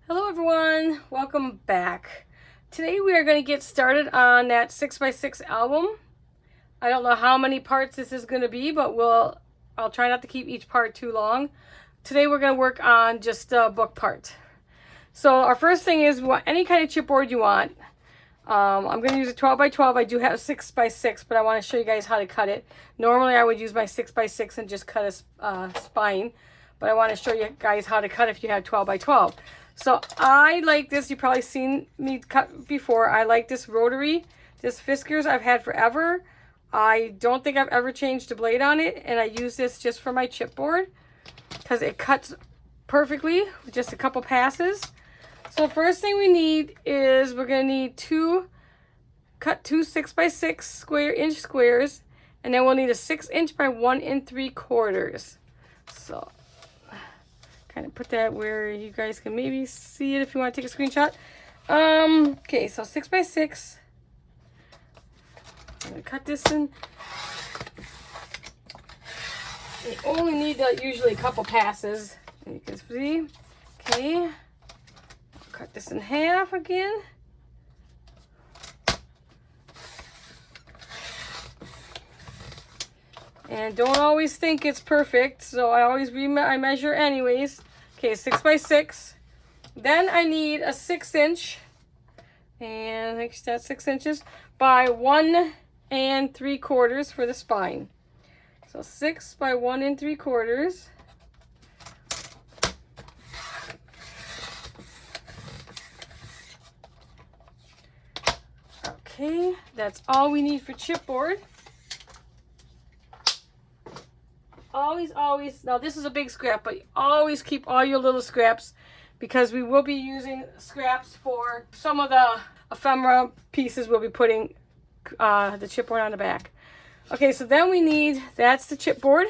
Hello everyone, welcome back. Today we are going to get started on that 6x6 album. I don't know how many parts this is going to be, but I'll try not to keep each part too long. Today we're going to work on just the book part. So our first thing is any kind of chipboard you want. I'm going to use a 12x12. I do have 6x6, but I want to show you guys how to cut it. Normally I would use my 6x6 and just cut a spine, but I want to show you guys how to cut if you have 12x12. So I like this. You've probably seen me cut before. I like this rotary. This Fiskars I've had forever. I don't think I've ever changed a blade on it, and I use this just for my chipboard because it cuts perfectly with just a couple passes. So the first thing we need is we're going to need cut two 6x6 inch squares, and then we'll need a 6" by 1 3/4. So kind of put that where you guys can maybe see it if you want to take a screenshot. Okay, so 6x6. I'm gonna cut this in. You only need usually a couple passes. You can see. Okay, I'll cut this in half again. And don't always think it's perfect, so I always I measure anyways. Okay, 6x6. Then I need a 6" and I think that's 6 inches by 1 3/4 for the spine. So 6 by 1 3/4. Okay, that's all we need for chipboard. Always, now this is a big scrap, but always keep all your little scraps because we will be using scraps for some of the ephemera pieces we'll be putting the chipboard on the back. Okay, so then we need, that's the chipboard.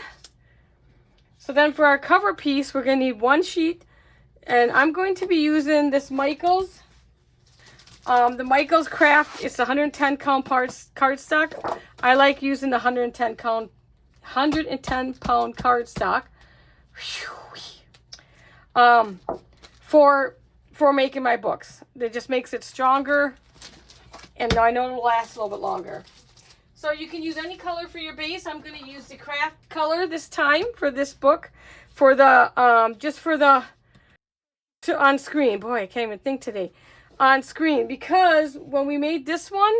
So then for our cover piece, we're going to need one sheet, and I'm going to be using this Michaels. The Michaels Craft, it's 110 count cardstock. I like using the 110 pound cardstock for making my books. It just makes it stronger, and I know it'll last a little bit longer. So you can use any color for your base. I'm going to use the craft color this time for this book, for the just for the on screen. Boy, I can't even think today. On screen, because when we made this one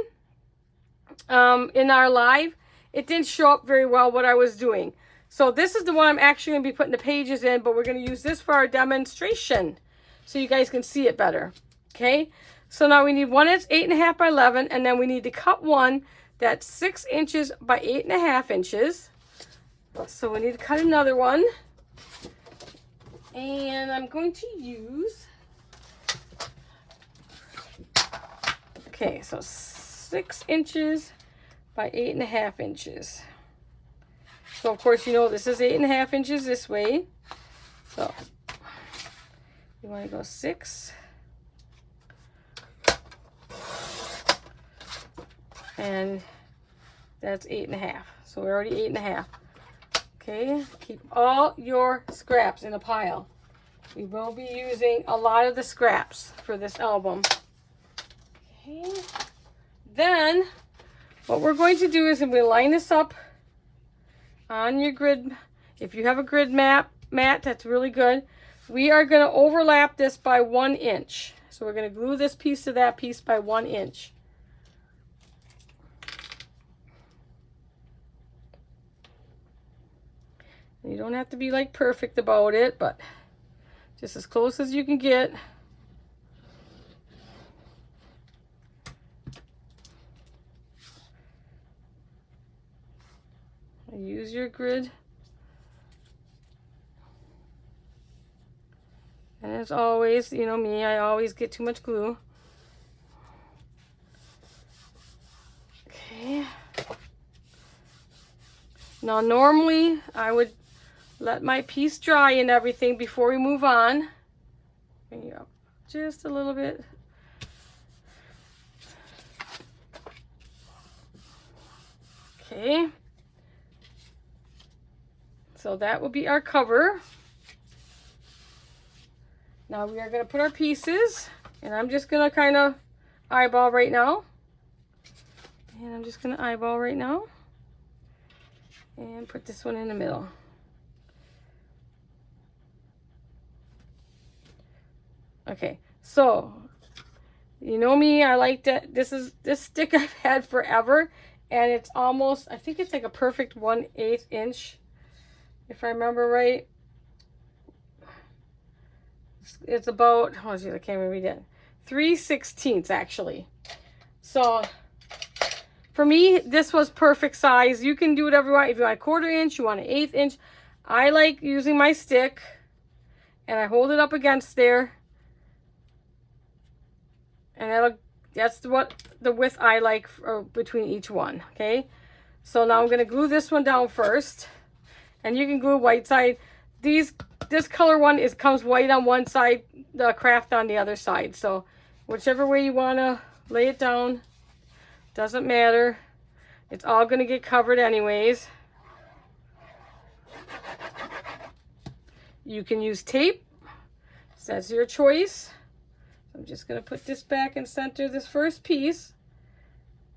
in our live, it didn't show up very well what I was doing. So this is the one I'm actually going to be putting the pages in, but we're going to use this for our demonstration so you guys can see it better. Okay, so now we need one that's 8.5 by 11, and then we need to cut one that's 6 inches by 8.5 inches. So we need to cut another one, and I'm going to use, okay, so 6 inches by 8.5 inches. So of course, you know, this is 8.5 inches this way. So you want to go 6. And that's 8.5. So we're already 8.5. Okay, keep all your scraps in a pile. We will be using a lot of the scraps for this album. Okay, then what we're going to do is I'm going to line this up on your grid. If you have a grid mat, that's really good. We are going to overlap this by 1 inch. So we're going to glue this piece to that piece by 1 inch. You don't have to be like perfect about it, but just as close as you can get. Use your grid. And as always, you know me, I always get too much glue. Okay. Now normally I would let my piece dry and everything before we move on. Bring you up just a little bit. Okay. So that will be our cover. Now we are going to put our pieces, and I'm just going to kind of eyeball right now. And I'm just going to eyeball right now. And put this one in the middle. Okay, so you know me, I like that. This stick I've had forever, and it's almost, I think it's like a perfect 1/8 inch, if I remember right. It's about, oh geez, I can't even read it. 3/16 actually. So for me, this was perfect size. You can do whatever you want. If you want a 1/4 inch, you want an 1/8 inch. I like using my stick, and I hold it up against there. And that's what the width I like between each one, okay? So now I'm going to glue this one down first. And you can glue white side. This color one comes white on one side, the craft on the other side. So whichever way you want to lay it down, doesn't matter. It's all going to get covered anyways. You can use tape. So that's your choice. I'm just going to put this back and center this first piece.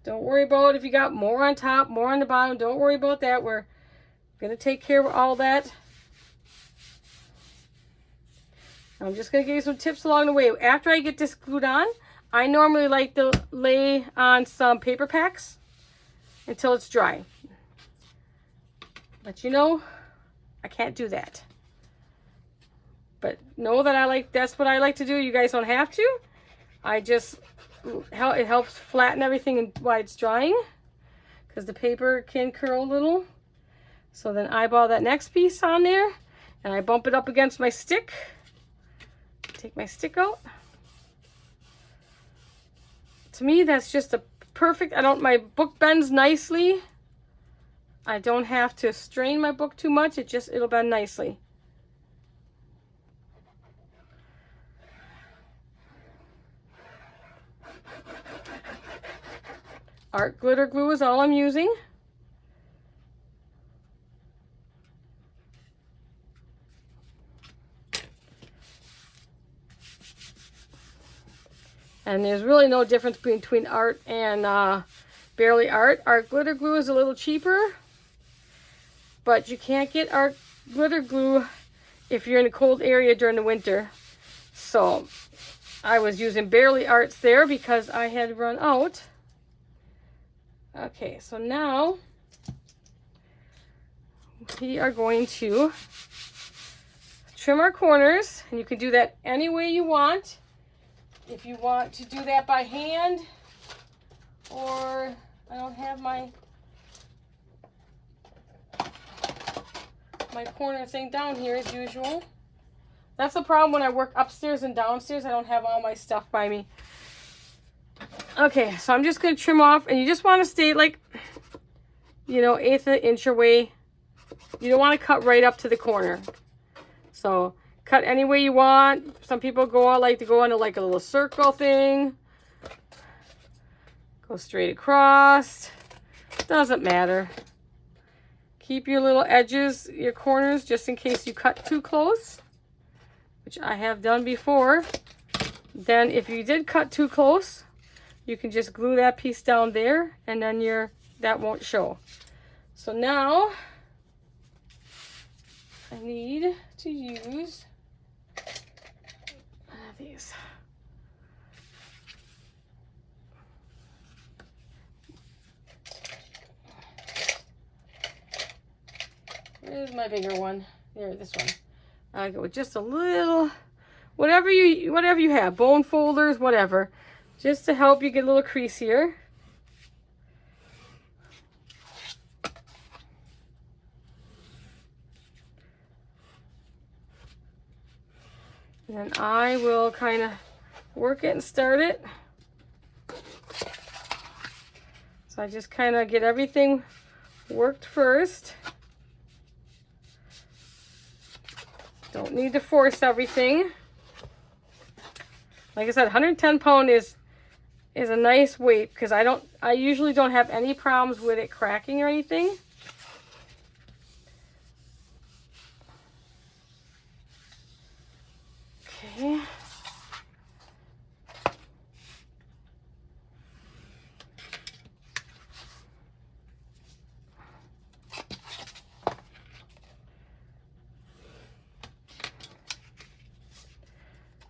Don't worry about if you got more on top, more on the bottom. Don't worry about that. We're going to take care of all that. I'm just going to give you some tips along the way. After I get this glued on, I normally like to lay on some paper packs until it's dry. But you know, I can't do that. But know that that's what I like to do. You guys don't have to. It helps flatten everything while it's drying, because the paper can curl a little. So then eyeball that next piece on there, and I bump it up against my stick. Take my stick out. To me, that's just a perfect, my book bends nicely. I don't have to strain my book too much. It'll bend nicely. Art glitter glue is all I'm using. And there's really no difference between art and barely art. Art glitter glue is a little cheaper, but you can't get art glitter glue if you're in a cold area during the winter. So I was using barely arts there because I had run out. Okay, so now we are going to trim our corners, and you can do that any way you want. If you want to do that by hand, or I don't have my corner thing down here as usual. That's the problem when I work upstairs and downstairs. I don't have all my stuff by me. Okay, so I'm just going to trim off, and you just want to stay like, 1/8 inch away. You don't want to cut right up to the corner. So cut any way you want. Some people like to go into like a little circle thing. Go straight across. Doesn't matter. Keep your little edges, your corners, just in case you cut too close, which I have done before. Then if you did cut too close, you can just glue that piece down there, and then that won't show. So now I need to use these. Where's my bigger one? There, this one. I go with just a little, whatever you have, bone folders, whatever, just to help you get a little crease here. And then I will kind of work it and start it. So I just kind of get everything worked first. Don't need to force everything. Like I said, 110 pound is a nice weight, because I usually don't have any problems with it cracking or anything. Okay.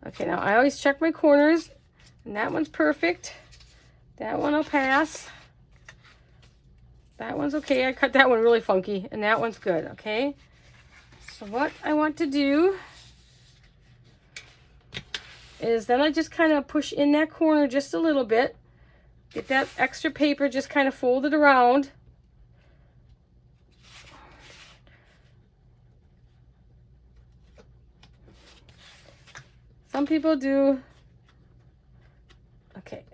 Okay, now I always check my corners, and that one's perfect. That one I'll pass. That one's okay. I cut that one really funky, and that one's good, okay? So what I want to do is then I just kind of push in that corner just a little bit. Get that extra paper just kind of folded around. Some people do. Okay.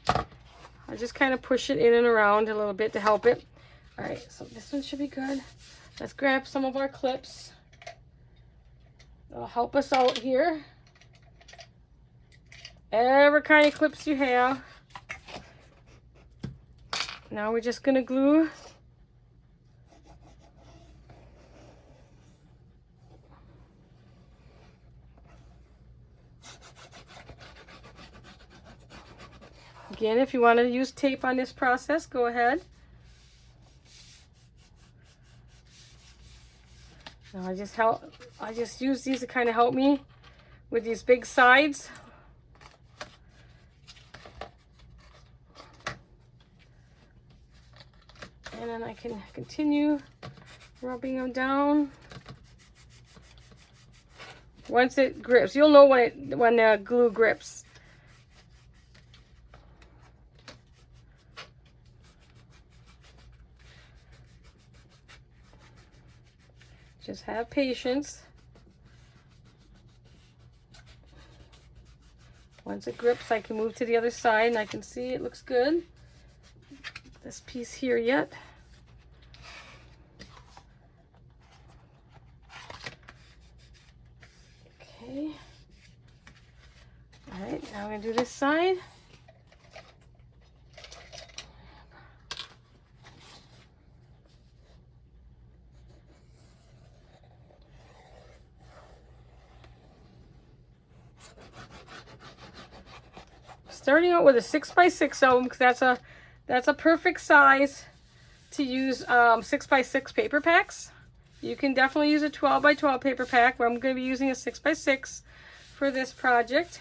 I just kind of push it in and around a little bit to help it. All right, so this one should be good. Let's grab some of our clips. That'll help us out here. Every kind of clips you have. Now we're just gonna glue. Again, if you want to use tape on this process, go ahead. Now I just use these to kind of help me with these big sides. And then I can continue rubbing them down. Once it grips, you'll know when the glue grips. Just have patience. Once it grips, I can move to the other side and I can see it looks good. This piece here yet. Okay. All right, now I'm gonna do this side. Starting out with a 6x6 album because that's a perfect size to use 6x6 paper packs. You can definitely use a 12x12 paper pack, but I'm going to be using a 6x6 for this project.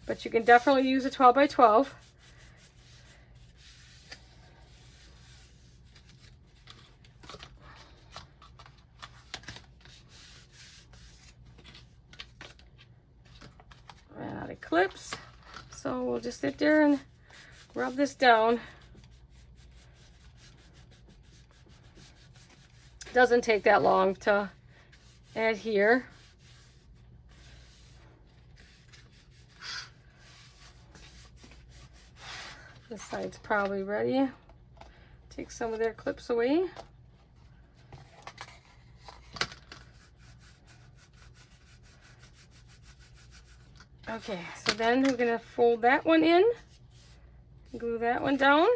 But you can definitely use a 12x12. Ran out of clips. So we'll just sit there and rub this down. Doesn't take that long to adhere. This side's probably ready. Take some of their clips away. Okay, so then we're going to fold that one in, glue that one down.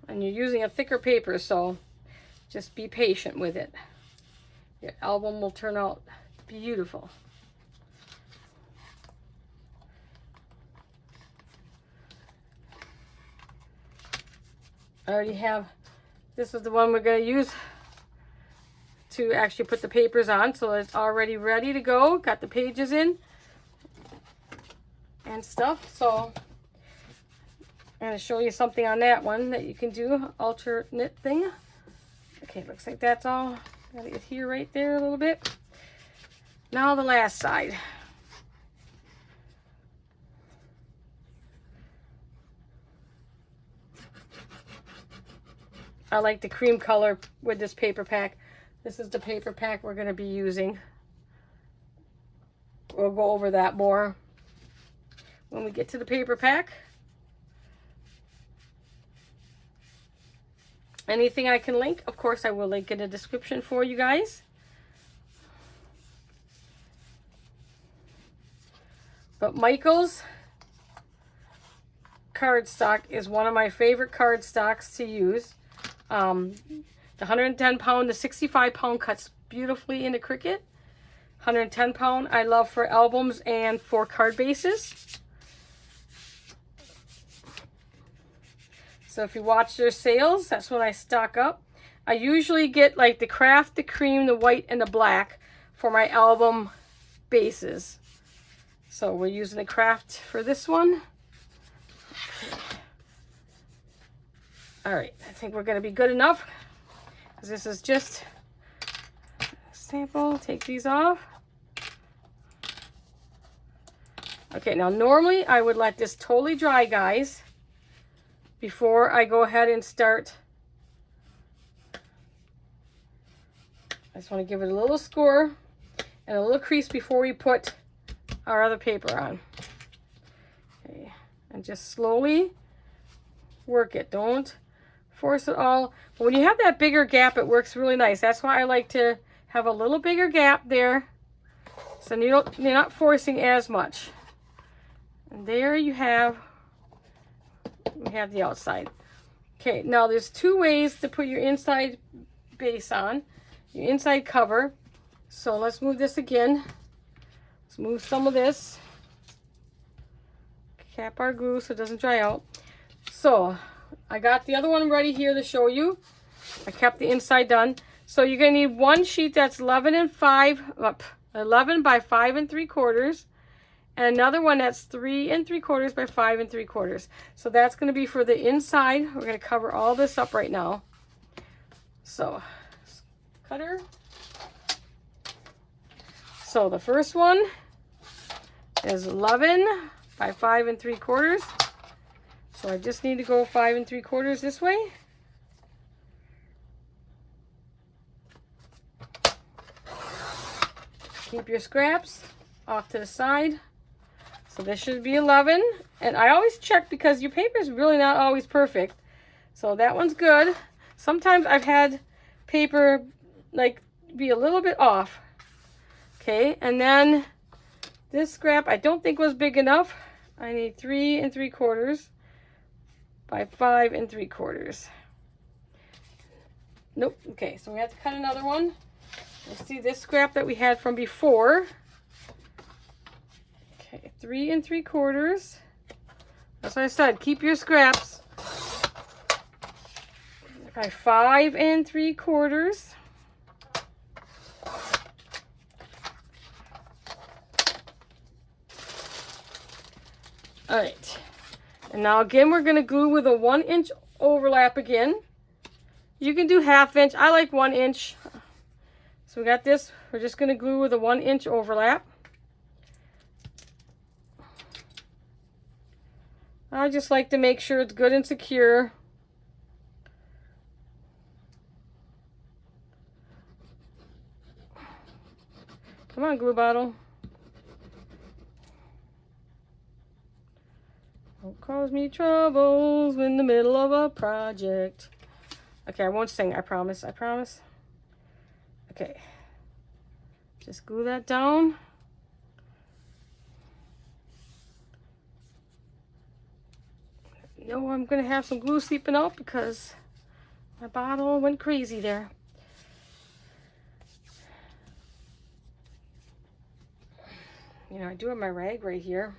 And you're using a thicker paper, so just be patient with it. Your album will turn out beautiful. I already have, this is the one we're going to use to actually put the papers on, so it's already ready to go. Got the pages in and stuff, so I'm going to show you something on that one that you can do, alternate thing. Okay, looks like that's all. Got to get here right there a little bit. Now the last side. I like the cream color with this paper pack. This is the paper pack we're going to be using. We'll go over that more when we get to the paper pack. Anything I can link, of course, I will link in the description for you guys. But Michael's cardstock is one of my favorite cardstocks to use. The 110 pound, the 65 pound cuts beautifully into Cricut. 110 pound I love for albums and for card bases. So if you watch their sales, that's when I stock up. I usually get like the craft, the cream, the white, and the black for my album bases. So we're using the craft for this one. Okay. All right, I think we're gonna be good enough because this is just a sample. Take these off. Okay, now normally I would let this totally dry, guys, before I go ahead and start. I just want to give it a little score and a little crease before we put our other paper on. Okay, and just slowly work it. Don't force it all. But when you have that bigger gap, it works really nice. That's why I like to have a little bigger gap there, so you're not forcing as much. And there you have, we have the outside. Okay, now there's two ways to put your inside base on, your inside cover. So let's move this again. Let's move some of this. Cap our glue so it doesn't dry out. So I got the other one ready here to show you. I kept the inside done. So you're going to need one sheet that's 11 by 5 3/4, and another one that's 3 3/4 by 5 3/4. So that's going to be for the inside. We're going to cover all this up right now. So cutter. So the first one is 11 by 5 3/4. So I just need to go 5 3/4 this way. Keep your scraps off to the side. So this should be 11. And I always check because your paper is really not always perfect. So that one's good. Sometimes I've had paper like be a little bit off. Okay, and then this scrap I don't think was big enough. I need 3 3/4 by 5 3/4. Nope. Okay, so we have to cut another one. Let's see this scrap that we had from before. Okay, 3 3/4. That's what I said. Keep your scraps. By 5 3/4. All right, and now again we're going to glue with a 1 inch overlap again. You can do 1/2 inch. I like 1 inch. So we got this. We're just going to glue with a 1 inch overlap. I just like to make sure it's good and secure. Come on, glue bottle. Don't cause me troubles in the middle of a project. Okay, I won't sing, I promise, I promise. Okay, just glue that down. No, I'm gonna have some glue seeping out because my bottle went crazy there. You know, I do have my rag right here.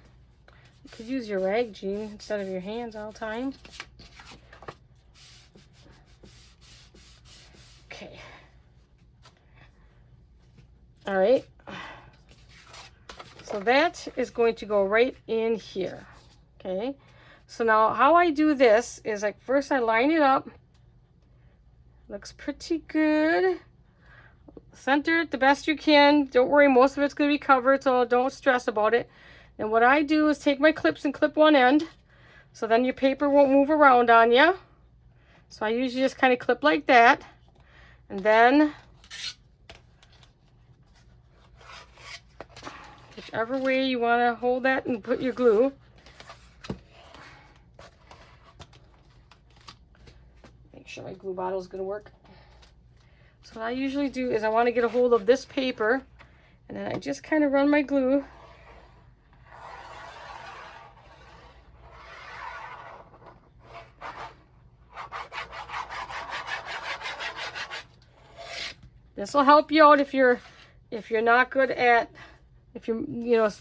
You could use your rag, Jean, instead of your hands all the time. Okay. All right. So that is going to go right in here. Okay. So now how I do this is like first I line it up. Looks pretty good. Center it the best you can. Don't worry, most of it's going to be covered, so don't stress about it. And what I do is take my clips and clip one end, so then your paper won't move around on you. So I usually just kind of clip like that. And then whichever way you want to hold that and put your glue. Make sure my glue bottle is going to work. So what I usually do is I want to get a hold of this paper, and then I just kind of run my glue This will help you out if you're if you're not good at, if you're,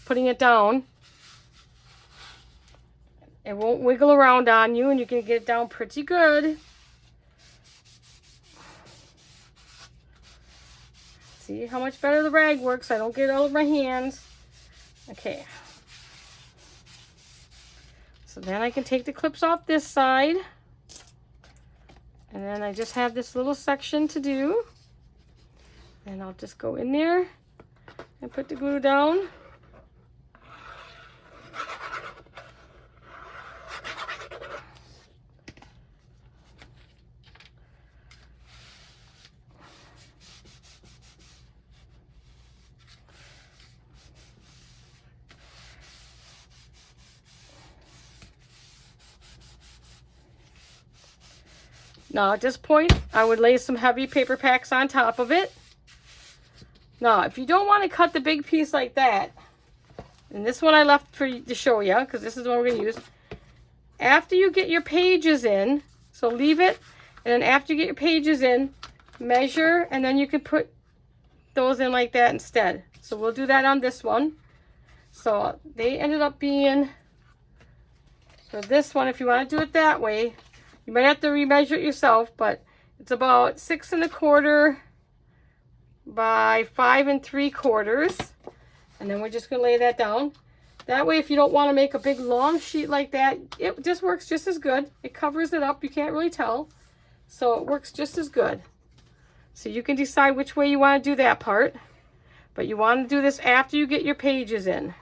putting it down, it won't wiggle around on you, and you can get it down pretty good. See how much better the rag works. I don't get it all over my hands. Okay. So then I can take the clips off this side. And then I just have this little section to do. And I'll just go in there and put the glue down. Now at this point, I would lay some heavy paper packs on top of it. Now, if you don't want to cut the big piece like that, and this one I left for you to show you, because this is the one we're going to use. After you get your pages in, so leave it, and then after you get your pages in, measure, and then you can put those in like that instead. So we'll do that on this one. So they ended up being, for this one, if you want to do it that way, you might have to remeasure it yourself, but it's about 6 1/4 by 5 3/4. And then we're just going to lay that down. That way, if you don't want to make a big long sheet like that, it just works just as good. It covers it up. You can't really tell. So it works just as good. So you can decide which way you want to do that part. But you want to do this after you get your pages in.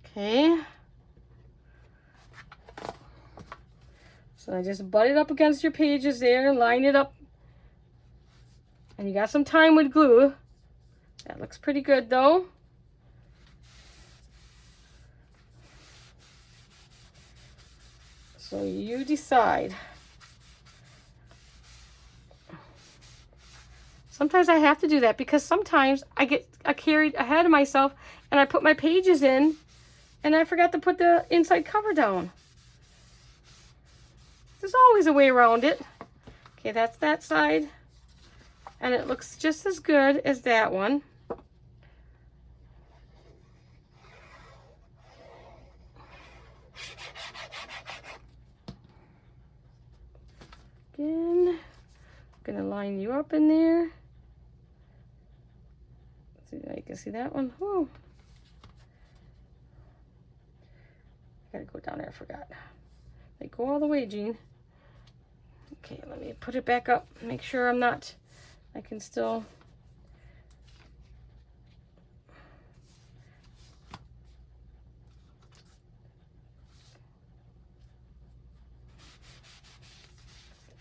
Okay. So I just butt it up against your pages there, line it up. And you got some time with glue. That looks pretty good though. So you decide. Sometimes I have to do that because sometimes I get carried ahead of myself and I put my pages in and I forgot to put the inside cover down. There's always a way around it. Okay, that's that side. And it looks just as good as that one. Again, I'm gonna line you up in there. See, you can see that one. Whoa. I gotta go down there, I forgot. Like, go all the way, Jean. Okay, let me put it back up. Make sure I'm not, I can still.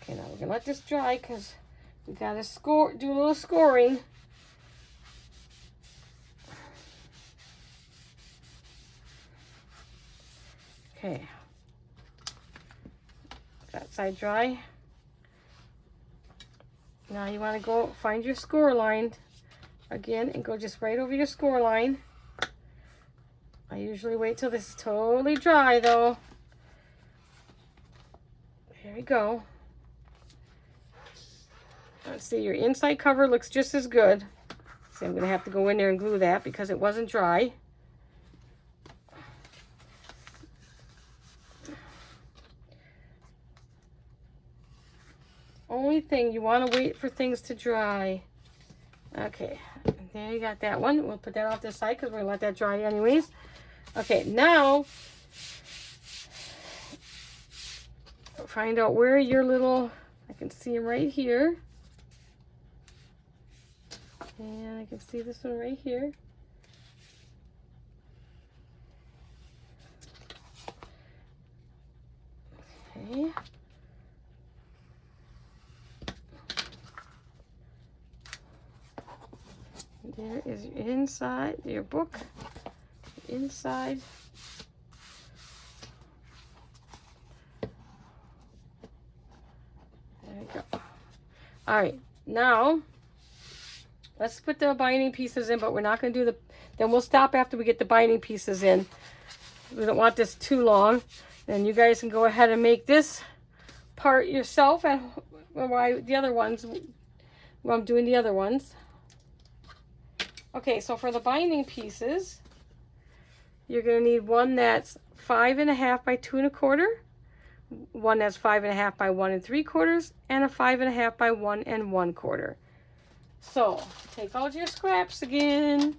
Okay, now we're gonna let this dry because we gotta score, do a little scoring. Okay, that side dry. Now you want to go find your score line again and go just right over your score line. I usually wait till this is totally dry though. There we go. Let's see, your inside cover looks just as good. See, I'm going to have to go in there and glue that because it wasn't dry. Only thing, you want to wait for things to dry. Okay, there you got that one. We'll put that off this side because we're going to let that dry anyways. Okay, now find out where your little, I can see them right here. And I can see this one right here. Okay. There is your inside, your book, inside. There we go. All right, now let's put the binding pieces in, but we're not going to do the, then we'll stop after we get the binding pieces in. We don't want this too long. Then you guys can go ahead and make this part yourself, and why the other ones while I'm doing the other ones. Okay, so for the binding pieces, you're going to need one that's 5.5 by 2 1/4, one that's 5.5 by 1 3/4, and a 5.5 by 1 1/4. So take out your scraps again.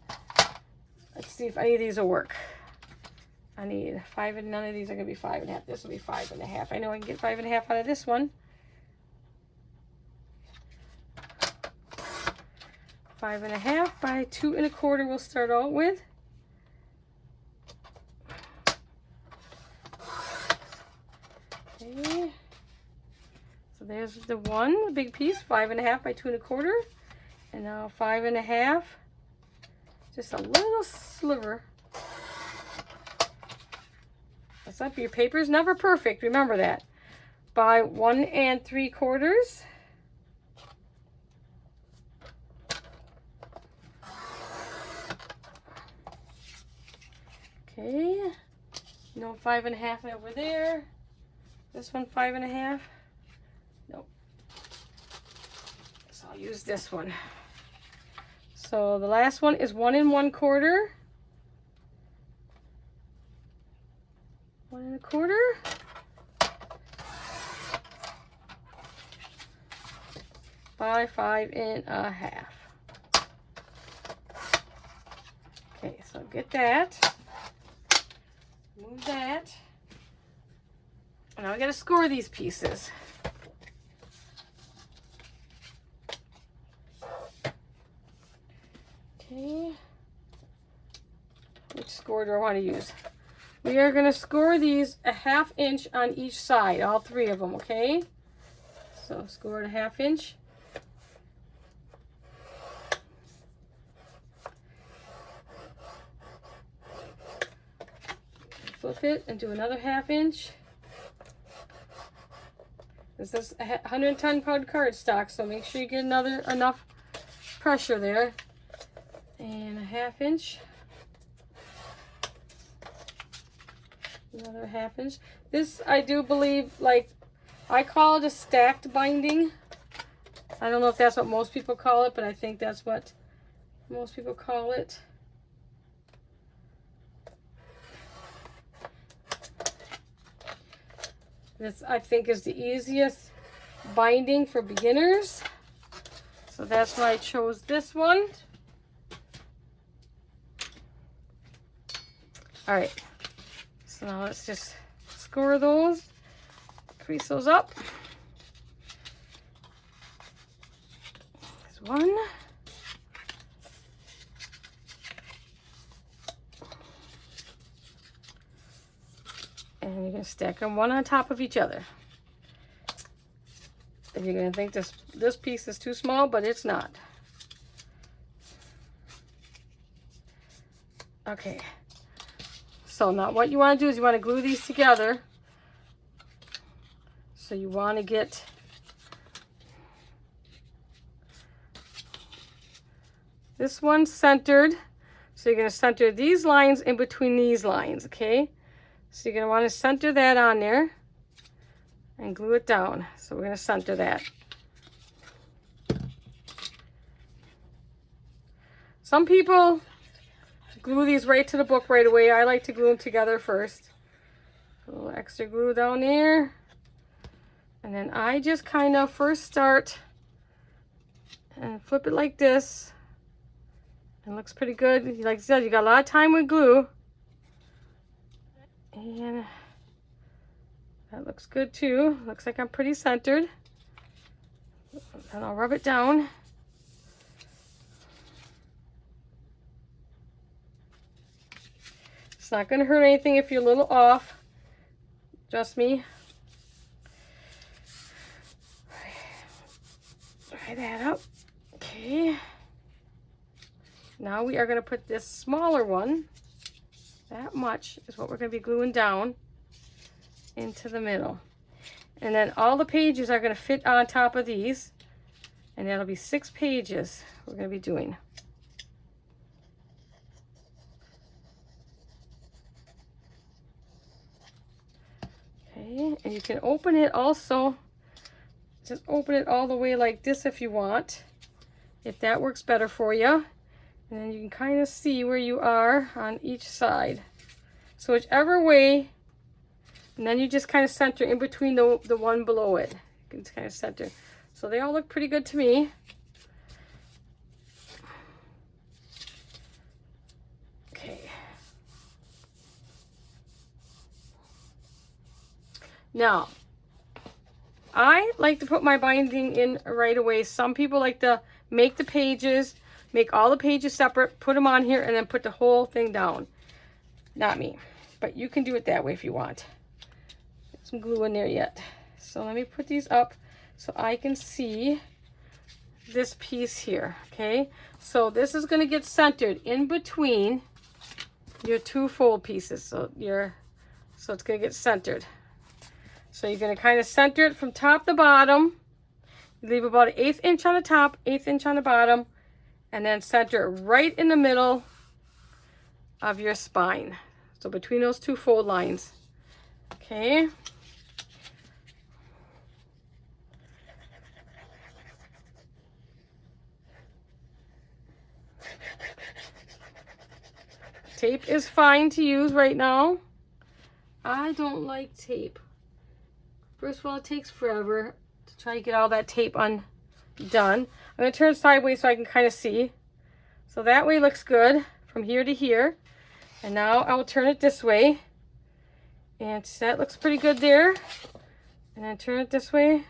Let's see if any of these will work. I need 5, and none of these are going to be 5.5. This will be 5.5. I know I can get 5.5 out of this one. 5.5 by 2 1/4 we'll start out with. Okay. So there's the one, the big piece, 5.5 by 2 1/4. And now 5.5. Just a little sliver. That's up. Your paper is never perfect, remember that. By 1 3/4. Okay, no 5.5 over there. This one 5.5. Nope. So I'll use this one. So the last one is 1 1/4. 1 1/4. By 5.5. Okay, so get that. Move that. And now we gotta score these pieces. Okay. Which score do I want to use? We are gonna score these a 1/2 inch on each side, all 3 of them, okay? So score it a 1/2 inch. Flip it and do another 1/2 inch. This is a 110 pound cardstock, so make sure you get enough pressure there. And a 1/2 inch. Another 1/2 inch. This, I do believe, like, I call it a stacked binding. I don't know if that's what most people call it, but I think that's what most people call it. This, I think, is the easiest binding for beginners. So that's why I chose this one. All right. So now let's just score those, crease those up. There's one. And you're going to stack them one on top of each other. And you're going to think this piece is too small, but it's not. Okay. So now what you want to do is you want to glue these together. So you want to get this one centered. So you're going to center these lines in between these lines, okay? So you're going to want to center that on there and glue it down. So we're going to center that. Some people glue these right to the book right away. I like to glue them together first. A little extra glue down there. And then I just kind of first start and flip it like this. It looks pretty good. Like I said, you got a lot of time with glue. And that looks good too. Looks like I'm pretty centered. And I'll rub it down. It's not going to hurt anything if you're a little off. Just me. Dry that up. Okay. Now we are going to put this smaller one. That much is what we're going to be gluing down into the middle. And then all the pages are going to fit on top of these. And that'll be 6 pages we're going to be doing. Okay, and you can open it also. Just open it all the way like this if you want. if that works better for you. And then you can kind of see where you are on each side. So whichever way, and then you just kind of center in between the one below it. You can kind of center. So they all look pretty good to me. Okay. Now, I like to put my binding in right away. Some people like to make the pages, make all the pages separate, put them on here, and then put the whole thing down. Not me, but you can do it that way if you want. Get some glue in there yet. So let me put these up so I can see this piece here, okay? So this is going to get centered in between your two fold pieces. So it's going to get centered. So you're going to kind of center it from top to bottom. You leave about an 1/8 inch on the top, 1/8 inch on the bottom, and then center it right in the middle of your spine. So between those two fold lines. Okay. Tape is fine to use right now. I don't like tape. First of all, it takes forever to try to get all that tape undone. I'm going to turn sideways so I can kind of see. So that way looks good from here to here. And now I'll turn it this way. And that looks pretty good there. And then turn it this way.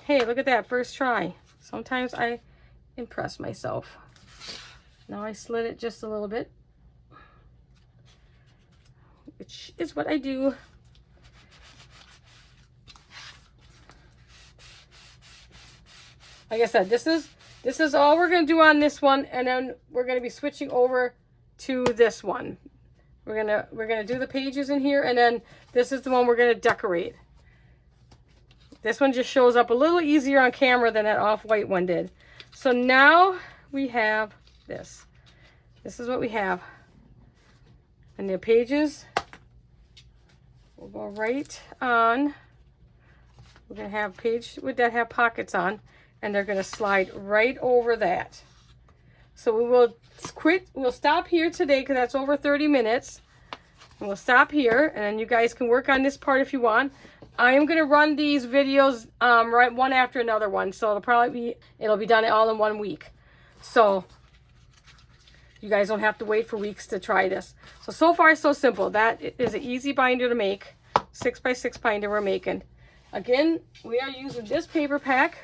Hey, look at that, first try. Sometimes I impress myself. Now I slid it just a little bit, which is what I do. Like I said, this is all we're going to do on this one, and then we're going to be switching over to this one. We're gonna do the pages in here, and then this is the one we're going to decorate. This one just shows up a little easier on camera than that off-white one did. So now we have this. This is what we have. And the pages will go right on. We're going to have pages that have pockets on, and they're going to slide right over that. So we will we'll stop here today because that's over 30 minutes. And we'll stop here, and then you guys can work on this part if you want. I am going to run these videos right one after another one, so it'll be done all in 1 week. So you guys don't have to wait for weeks to try this. So far so simple. That is an easy binder to make. 6x6 binder we're making. Again, we are using this paper pack.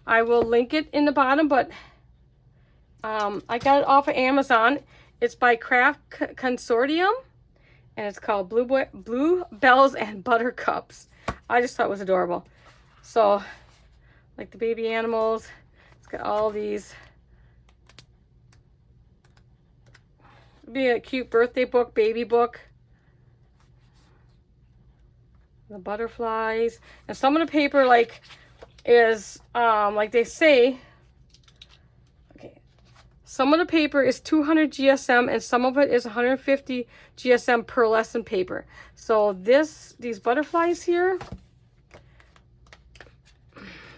I will link it in the bottom, but I got it off of Amazon. It's by Craft Consortium, and it's called Blue Bells and Buttercups. I just thought it was adorable. So, like the baby animals, it's got all these. It'd be a cute birthday book, baby book. The butterflies. And some of the paper, like, is, like they say, okay, some of the paper is 200 GSM and some of it is 150 GSM pearlescent paper. So these butterflies here,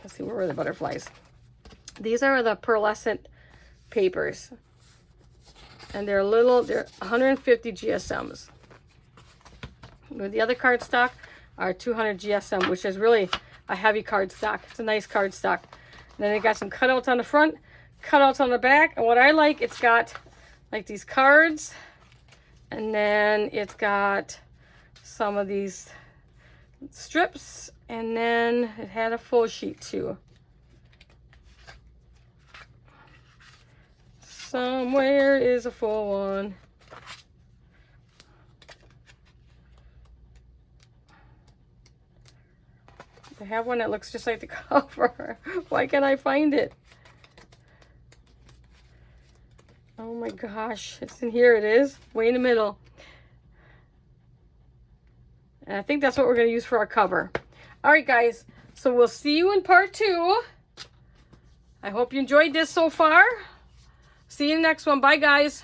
let's see, where were the butterflies? These are the pearlescent papers. And they're 150 GSMs. The other cardstock are 200 GSM, which is really a heavy cardstock. It's a nice cardstock. And then it got some cutouts on the front, cutouts on the back. And what I like, it's got like these cards. And then it's got some of these strips. And then it had a full sheet too. Somewhere is a full one. I have one that looks just like the cover. Why can't I find it? Oh my gosh, it's in here. It is way in the middle. And I think that's what we're going to use for our cover. All right, guys. So we'll see you in part 2. I hope you enjoyed this so far. See you in the next one. Bye, guys.